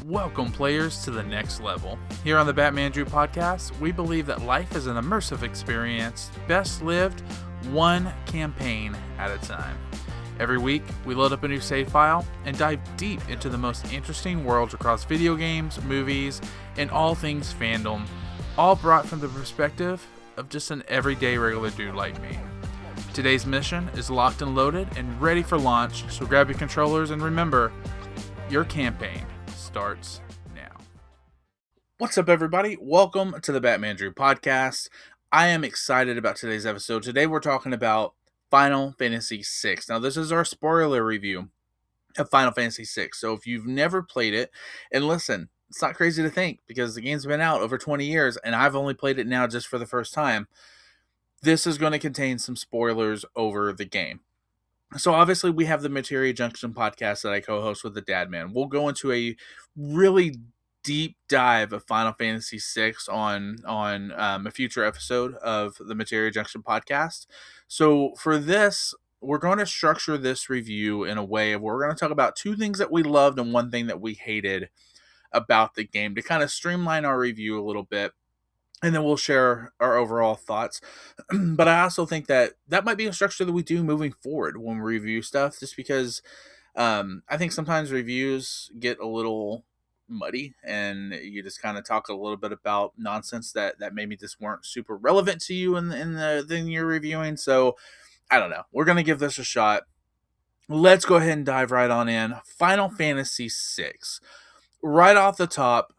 Welcome, players, to the next level. Here on the Batmandrew podcast, we believe that life is an immersive experience, best lived one campaign at a time. Every week, we load up a new save file and dive deep into the most interesting worlds across video games, movies, and all things fandom, all brought from the perspective of just an everyday regular dude like me. Today's mission is locked and loaded and ready for launch, so grab your controllers and remember, your campaign starts now. What's up, everybody? Welcome to the Batmandrew podcast. I am excited about today's episode. Today we're talking about Final Fantasy VI. Now, this is our spoiler review of Final Fantasy VI. So if you've never played it, and listen, it's not crazy to think because the game's been out over 20 years and I've only played it now just for the first time. This is going to contain some spoilers over the game. So obviously we have the Materia Junction podcast that I co-host with the Dad Man. We'll go into a really deep dive of Final Fantasy VI on a future episode of the Materia Junction podcast. So for this, we're going to structure this review in a way of where we're going to talk about two things that we loved and one thing that we hated about the game to kind of streamline our review a little bit. And then we'll share our overall thoughts. But I also think that might be a structure that we do moving forward when we review stuff, just because I think sometimes reviews get a little muddy and you just kind of talk a little bit about nonsense that maybe just weren't super relevant to you in the thing you're reviewing. So I don't know. We're going to give this a shot. Let's go ahead and dive right on in. Final Fantasy VI. Right off the top,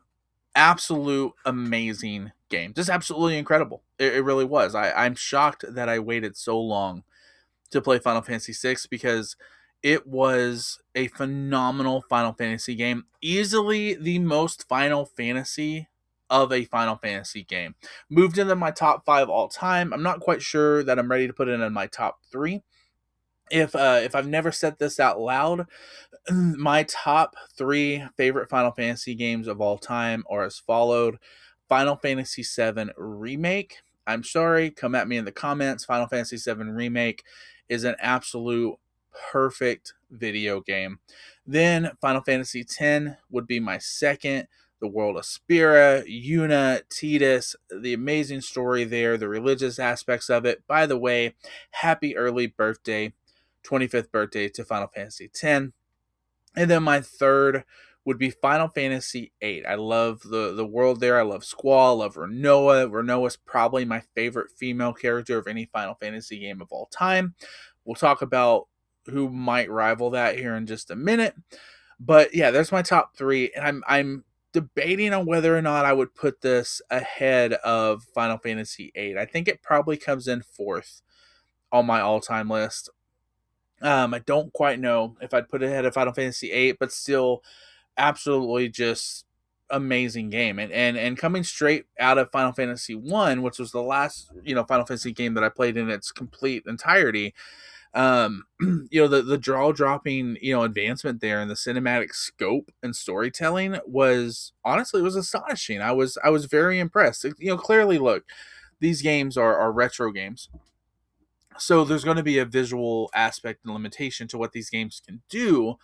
absolute amazing game. Just absolutely incredible. It really was. I'm shocked that I waited so long to play Final Fantasy VI because it was a phenomenal Final Fantasy game. Easily the most Final Fantasy of a Final Fantasy game. Moved into my top 5 all time. I'm not quite sure that I'm ready to put it in my top 3. If I've never said this out loud, my top 3 favorite Final Fantasy games of all time are as followed. Final Fantasy VII Remake. I'm sorry, come at me in the comments. Final Fantasy VII Remake is an absolute perfect video game. Then Final Fantasy X would be my second. The World of Spira, Yuna, Tidus, the amazing story there, the religious aspects of it. By the way, happy early birthday, 25th birthday to Final Fantasy X. And then my third would be Final Fantasy VIII. I love the world there. I love Squall. I love Rinoa. Rinoa's probably my favorite female character of any Final Fantasy game of all time. We'll talk about who might rival that here in just a minute. But yeah, there's my top 3. And I'm debating on whether or not I would put this ahead of Final Fantasy VIII. I think it probably comes in 4th on my all-time list. I don't quite know if I'd put it ahead of Final Fantasy VIII, but still absolutely just amazing game. And coming straight out of Final Fantasy 1, which was the last, Final Fantasy game that I played in its complete entirety, the jaw-dropping, advancement there and the cinematic scope and storytelling was astonishing. I was very impressed. Clearly, look, these games are retro games. So there's going to be a visual aspect and limitation to what these games can do.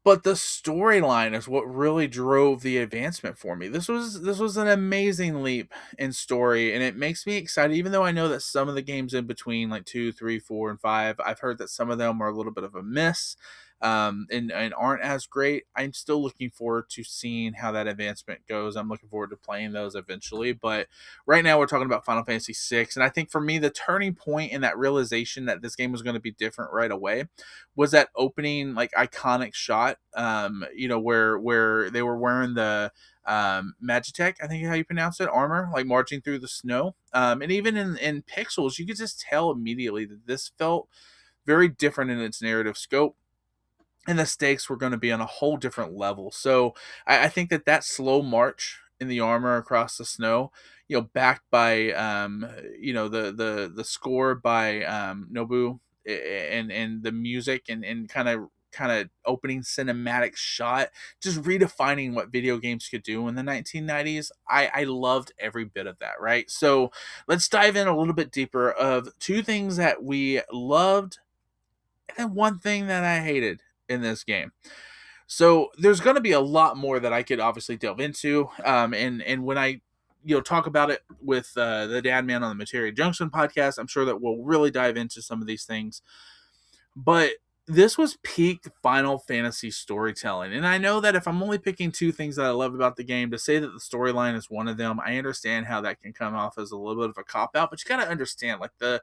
But the storyline is what really drove the advancement for me. This was an amazing leap in story, and it makes me excited, even though I know that some of the games in between, like 2, 3, 4, and 5, I've heard that some of them are a little bit of a miss, and aren't as great. I'm still looking forward to seeing how that advancement goes. I'm looking forward to playing those eventually. But right now we're talking about Final Fantasy VI, and I think for me, the turning point in that realization that this game was going to be different right away was that opening, like, iconic shot, where they were wearing the Magitech, I think is how you pronounce it, armor, like marching through the snow. And even in pixels, you could just tell immediately that this felt very different in its narrative scope. And the stakes were going to be on a whole different level. So I think that slow march in the armor across the snow, backed by the score by Nobu, and the music and kind of opening cinematic shot, just redefining what video games could do in the 1990s. I loved every bit of that, right? So let's dive in a little bit deeper of two things that we loved and one thing that I hated in this game. So there's going to be a lot more that I could obviously delve into. And when I talk about it with the Dad Man on the Materia Junction podcast, I'm sure that we'll really dive into some of these things. But this was peak Final Fantasy storytelling. And I know that if I'm only picking two things that I love about the game, to say that the storyline is one of them, I understand how that can come off as a little bit of a cop out, but you got to understand, like, the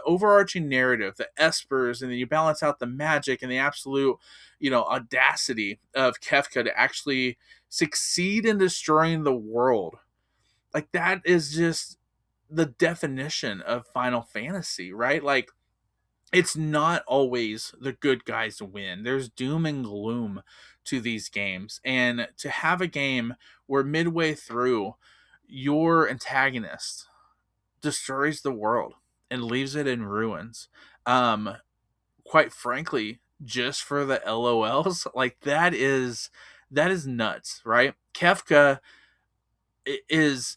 overarching narrative, the espers, and then you balance out the magic and the absolute, audacity of Kefka to actually succeed in destroying the world. Like, that is just the definition of Final Fantasy, right? Like, it's not always the good guys win. There's doom and gloom to these games. And to have a game where midway through your antagonist destroys the world and leaves it in ruins, um quite frankly, just for the LOLs, like, that is nuts, right? Kefka is,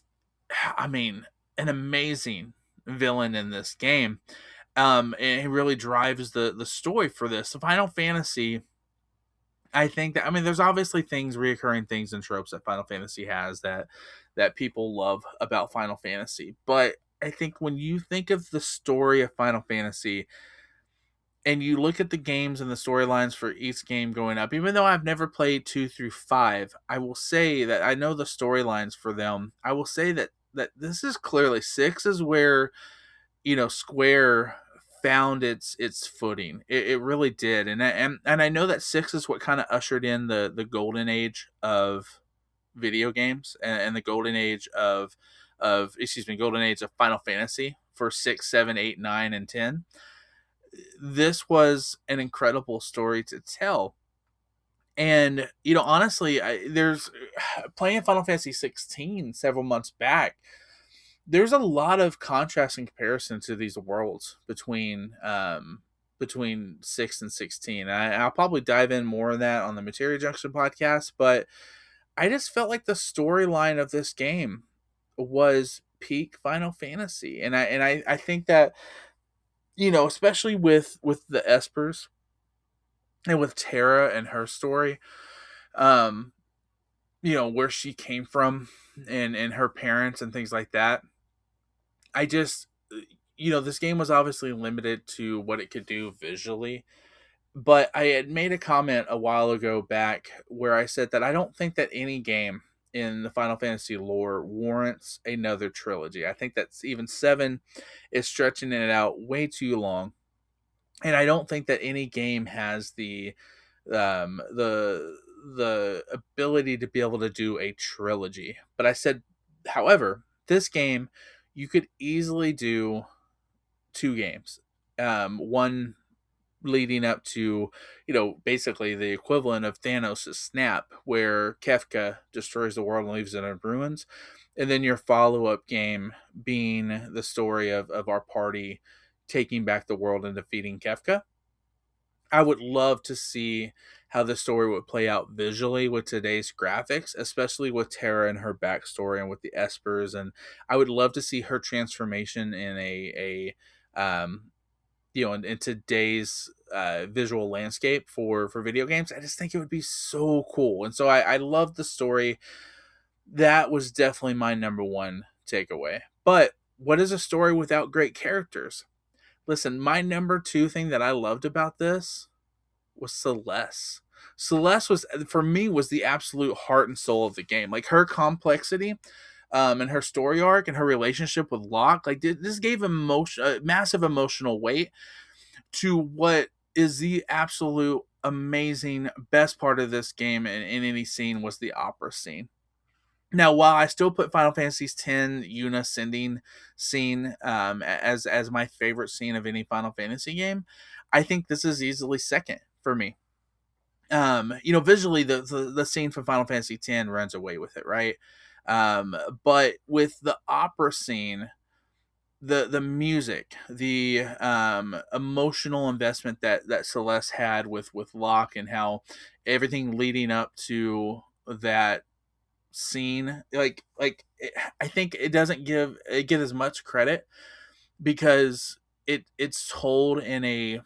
I mean, an amazing villain in this game. And he really drives the story for this. So Final Fantasy, I think that, I mean, there's obviously reoccurring things and tropes that Final Fantasy has that people love about Final Fantasy. But I think when you think of the story of Final Fantasy and you look at the games and the storylines for each game going up, even though I've never played 2 through 5, I will say that I know the storylines for them. I will say that this is clearly 6 is where Square found its footing. It really did, and I know that 6 is what kind of ushered in the golden age of video games, and the golden age of excuse me, golden age of Final Fantasy for 6, 7, 8, 9, and 10. This was an incredible story to tell. And honestly, there's playing Final Fantasy 16 several months back. There's a lot of contrast and comparison to these worlds between 6 and 16. I'll probably dive in more of that on the Materia Junction podcast, but I just felt like the storyline of this game was peak Final Fantasy, and I think that especially with the Espers and with Terra and her story, um, where she came from and her parents and things like that. I just, this game was obviously limited to what it could do visually, but I had made a comment a while ago back where I said that I don't think that any game in the Final Fantasy lore warrants another trilogy. I think that even 7 is stretching it out way too long. And I don't think that any game has um the the ability to be able to do a trilogy. But I said, however, this game, you could easily do 2 games. One leading up to, basically the equivalent of Thanos' snap, where Kefka destroys the world and leaves it in ruins. And then your follow up game being the story of our party taking back the world and defeating Kefka. I would love to see how the story would play out visually with today's graphics, especially with Terra and her backstory and with the Espers. And I would love to see her transformation in in today's visual landscape for video games. I just think it would be so cool. And so I love the story. That was definitely my number one takeaway. But what is a story without great characters? Listen, my number 2 thing that I loved about this was Celes. Celes was, for me, was the absolute heart and soul of the game. Like, her complexity, and her story arc and her relationship with Locke, like, this gave massive emotional weight to what is the absolute amazing best part of this game. In any scene was the opera scene. Now, while I still put Final Fantasy's 10 Yuna sending scene as my favorite scene of any Final Fantasy game, I think this is easily second for me. Visually, the scene from Final Fantasy 10 runs away with it, right? But with the opera scene, the music, the emotional investment that Celeste had with Locke, and how everything leading up to that scene, I think it doesn't get as much credit because it's told in a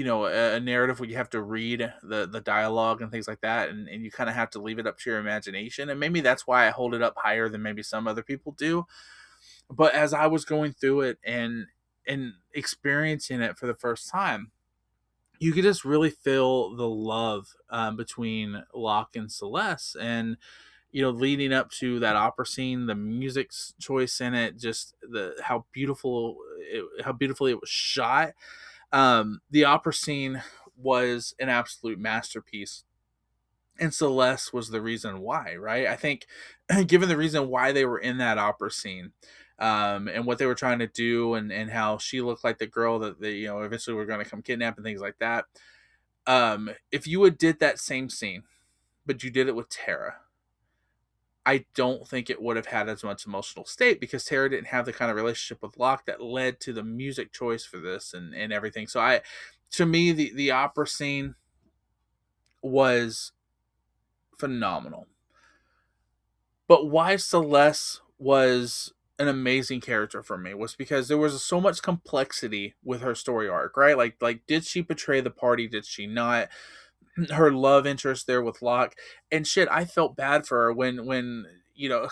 a narrative where you have to read the dialogue and things like that, and you kind of have to leave it up to your imagination, and maybe that's why I hold it up higher than maybe some other people do. But as I was going through it and experiencing it for the first time, you could just really feel the love between Locke and Celeste, and leading up to that opera scene, the music's choice in it, just the how beautifully it was shot. The opera scene was an absolute masterpiece, and Celeste was the reason why, right? I think, given the reason why they were in that opera scene, and what they were trying to do, and how she looked like the girl that they, eventually were going to come kidnap and things like that. If you had did that same scene, but you did it with Tara, I don't think it would have had as much emotional state, because Tara didn't have the kind of relationship with Locke that led to the music choice for this and everything. So to me, the opera scene was phenomenal. But why Celeste was an amazing character for me was because there was so much complexity with her story arc, right? Like did she betray the party? Did she not? Her love interest there with Locke, and shit, I felt bad for her when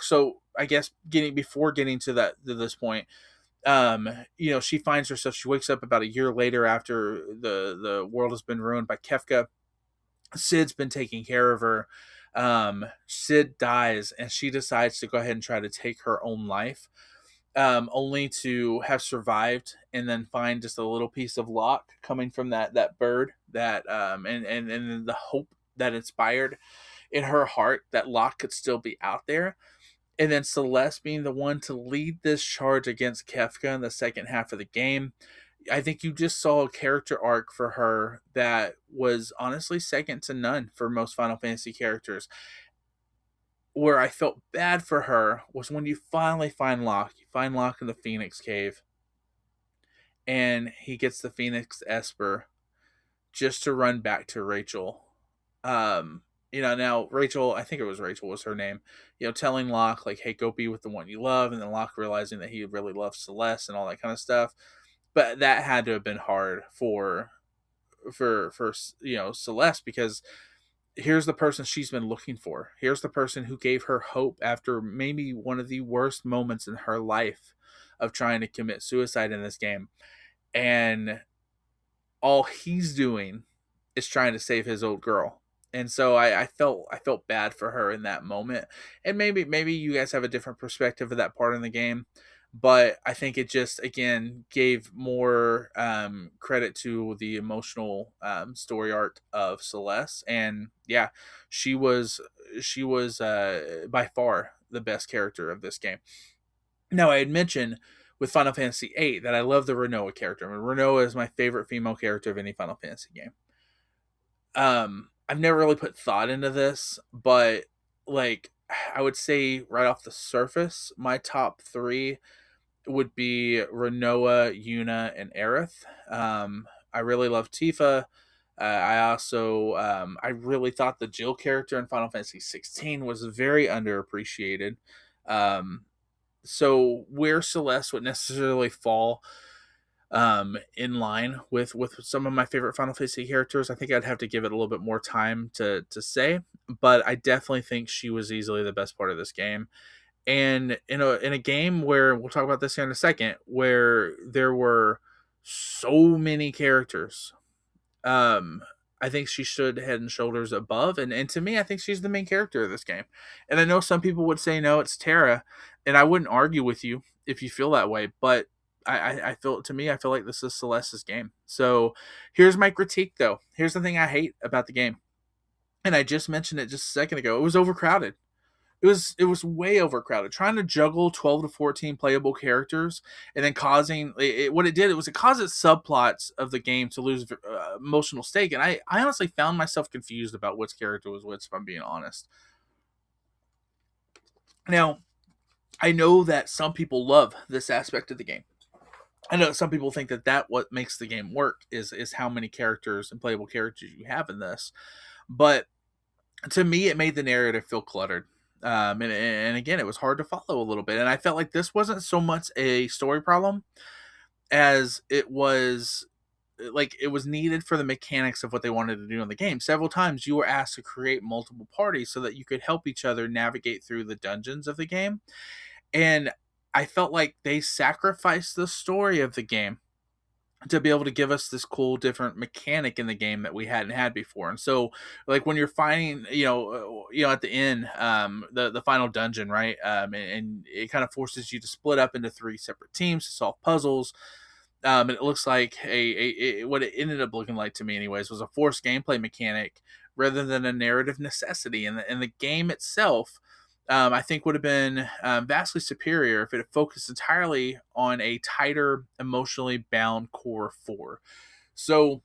so I guess getting to this point, she finds herself, she wakes up about a year later after the world has been ruined by Kefka. Sid's been taking care of her. Sid dies, and she decides to go ahead and try to take her own life, only to have survived and then find just a little piece of Locke coming from that bird, that and the hope that inspired in her heart that Locke could still be out there. And then Celeste being the one to lead this charge against Kefka in the second half of the game. I think you just saw a character arc for her that was honestly second to none for most Final Fantasy characters. Where I felt bad for her was when you finally find Locke. You find Locke in the Phoenix Cave, and he gets the Phoenix Esper just to run back to Rachel. Now Rachel, I think it was Rachel was her name, telling Locke, like, hey, go be with the one you love, and then Locke realizing that he really loves Celeste and all that kind of stuff. But that had to have been hard for Celeste, because here's the person she's been looking for. Here's the person who gave her hope after maybe one of the worst moments in her life of trying to commit suicide in this game. And all he's doing is trying to save his old girl. And so I felt bad for her in that moment. And maybe you guys have a different perspective of that part in the game, but I think it just, again, gave more credit to the emotional story arc of Celeste. And yeah, she was by far the best character of this game. Now, I had mentioned with Final Fantasy VIII that I love the Renoa character. I mean, Renoa is my favorite female character of any Final Fantasy game. I've never really put thought into this, but like, I would say right off the surface, my top three would be Renoa, Yuna, and Aerith. I really love Tifa. I also I really thought the Jill character in Final Fantasy 16 was very underappreciated. So where Celeste would necessarily fall in line with some of my favorite Final Fantasy characters, I think I'd have to give it a little bit more time to say, but I definitely think she was easily the best part of this game. And in a game where we'll talk about this here in a second, where there were so many characters, I think she stood head and shoulders above. And to me, I think she's the main character of this game. And I know some people would say no, it's Tara, and I wouldn't argue with you if you feel that way, but I feel, to me, I feel like this is Celeste's game. So here's my critique, though. Here's the thing I hate about the game, and I just mentioned it just a second ago. It was overcrowded. It was way overcrowded. Trying to juggle 12 to 14 playable characters, and then causing what it did. It caused subplots of the game to lose emotional stake. And I honestly found myself confused about which character was which, if I'm being honest. Now, I know that some people love this aspect of the game. I know some people think that what makes the game work is how many characters and playable characters you have in this. But to me, it made the narrative feel cluttered. And again, it was hard to follow a little bit. And I felt like this wasn't so much a story problem as it was like it was needed for the mechanics of what they wanted to do in the game. Several times you were asked to create multiple parties so that you could help each other navigate through the dungeons of the game. And I felt like they sacrificed the story of the game to be able to give us this cool different mechanic in the game that we hadn't had before. And so like when you're fighting, at the end, the final dungeon, right? And it kind of forces you to split up into 3 separate teams to solve puzzles. And it looks like what it ended up looking like to me anyways was a forced gameplay mechanic rather than a narrative necessity. And the game itself, I think would have been vastly superior if it had focused entirely on a tighter, emotionally bound core 4. So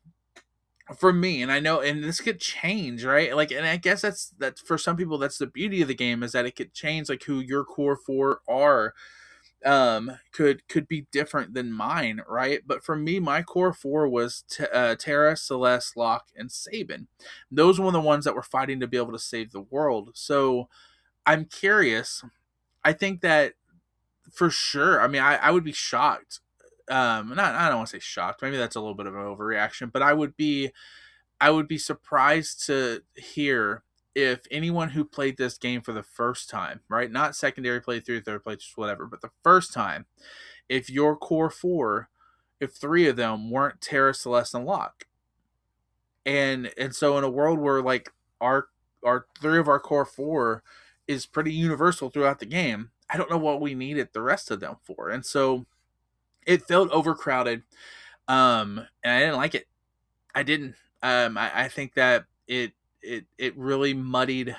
for me, and I know, and this could change, right? Like, and I guess that's for some people, that's the beauty of the game, is that it could change like who your core 4 are. Could be different than mine, right? But for me, my core 4 was Terra, Celes, Locke, and Sabin. Those were the ones that were fighting to be able to save the world. So I'm curious. I think that for sure. I mean, I would be shocked. Not, I don't want to say shocked. Maybe that's a little bit of an overreaction, but I would be surprised to hear if anyone who played this game for the first time, right? Not secondary playthrough, third playthrough, whatever, but the first time, if your core 4, if 3 of them weren't Terra, Celeste, and Locke. And so in a world where like our 3 of our core 4 is pretty universal throughout the game, I don't know what we needed the rest of them for. And so it felt overcrowded. And I didn't like it. I didn't. I think that it really muddied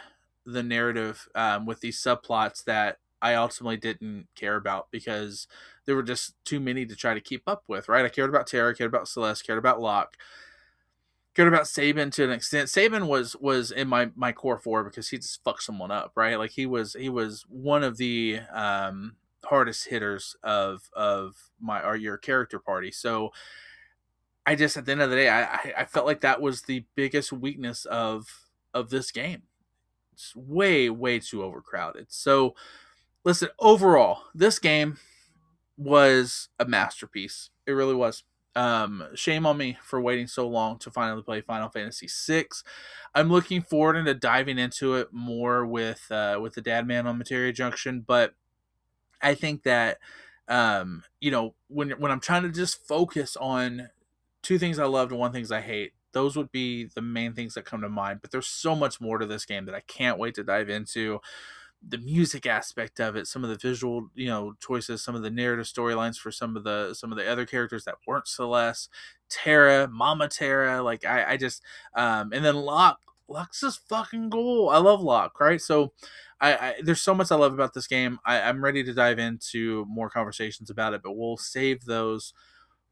the narrative with these subplots that I ultimately didn't care about because there were just too many to try to keep up with, right? I cared about Terra, cared about Celeste, cared about Locke, cared about Sabin to an extent. Sabin was in my core 4 because he just fucked someone up, right? Like he was one of the hardest hitters of your character party. So I just, at the end of the day, I felt like that was the biggest weakness of this game. It's way too overcrowded. So listen, overall, this game was a masterpiece. It really was. Shame on me for waiting so long to finally play Final Fantasy VI. I'm looking forward into diving into it more with the Dad Man on Materia Junction, but I think that when I'm trying to just focus on 2 things I loved and 1 things I hate, those would be the main things that come to mind. But there's so much more to this game that I can't wait to dive into. The music aspect of it, some of the visual, choices, some of the narrative storylines for some of the other characters that weren't Celeste, Terra, Mama Terra, like I just and then Locke's just fucking cool. I love Locke, right? So I there's so much I love about this game. I'm ready to dive into more conversations about it, but we'll save those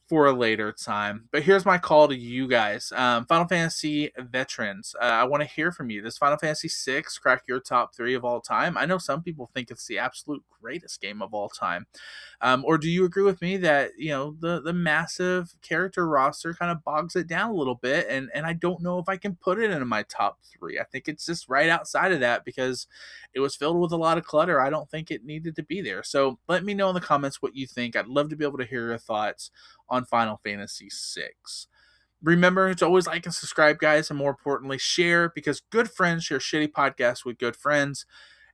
for a later time. But here's my call to you guys, Final Fantasy veterans. I want to hear from you. Does Final Fantasy VI crack your top 3 of all time? I know some people think it's the absolute greatest game of all time. Or do you agree with me that the massive character roster kind of bogs it down a little bit, and I don't know if I can put it in my top 3. I think it's just right outside of that because it was filled with a lot of clutter. I don't think it needed to be there. So let me know in the comments what you think. I'd love to be able to hear your thoughts on Final Fantasy VI. Remember to always like and subscribe, guys, and more importantly, share, because good friends share shitty podcasts with good friends.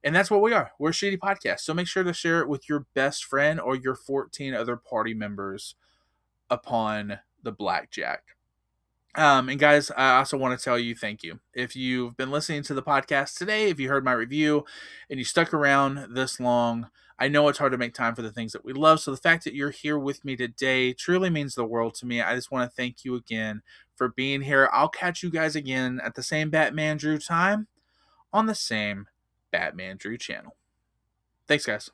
And that's what we are. We're a shitty podcast. So make sure to share it with your best friend or your 14 other party members upon the blackjack. And guys, I also want to tell you thank you. If you've been listening to the podcast today, if you heard my review and you stuck around this long, I know it's hard to make time for the things that we love. So the fact that you're here with me today truly means the world to me. I just want to thank you again for being here. I'll catch you guys again at the same Batmandrew time on the same Batmandrew channel. Thanks, guys.